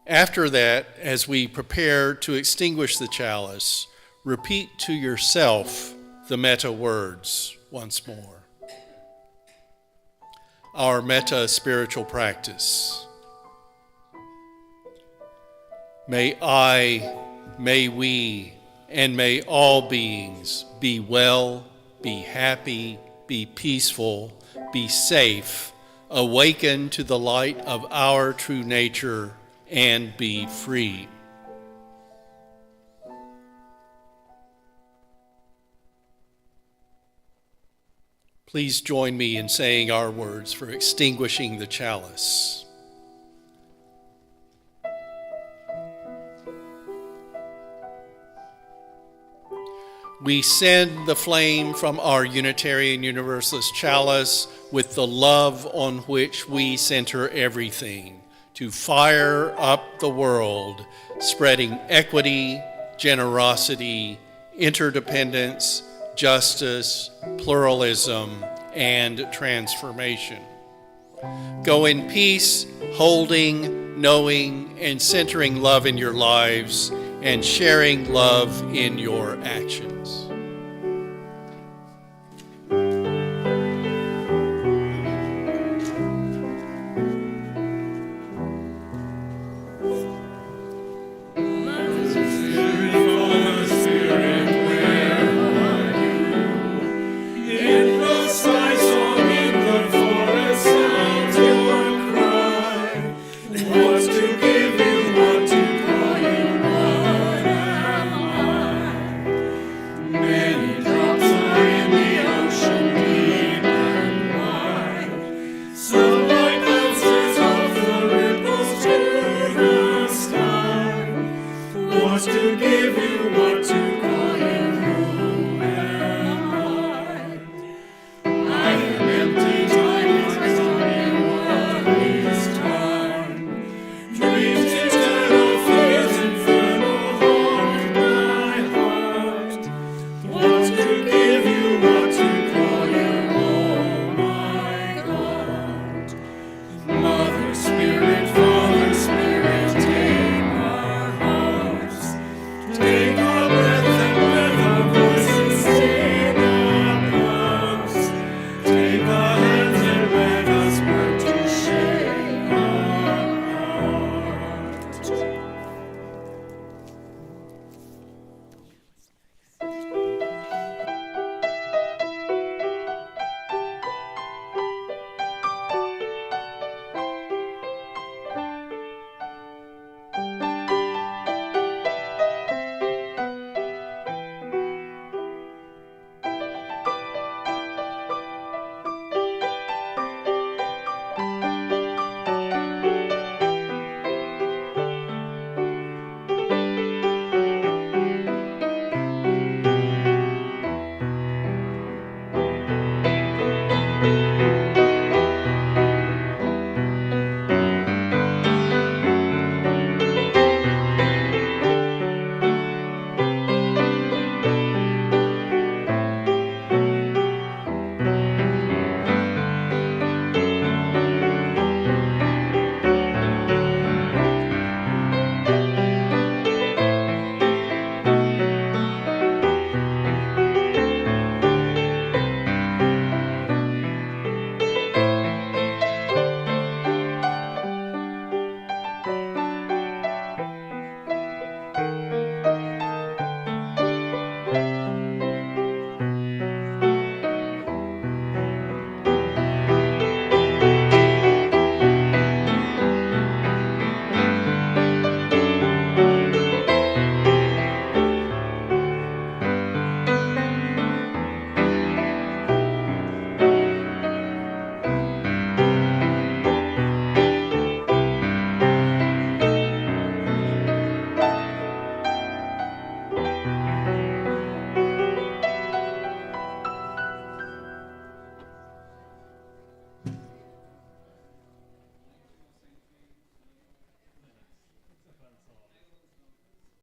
After that, as we prepare to extinguish the chalice, repeat to yourself the metta words once more. Our metta spiritual practice. May we, and may all beings be well, be happy, be peaceful, be safe, awaken to the light of our true nature, and be free. Please join me in saying our words for extinguishing the chalice. We send the flame from our Unitarian Universalist chalice with the love on which we center everything to fire up the world, spreading equity, generosity, interdependence, justice, pluralism, and transformation. Go in peace, holding, knowing, and centering love in your lives, and sharing love in your actions. give you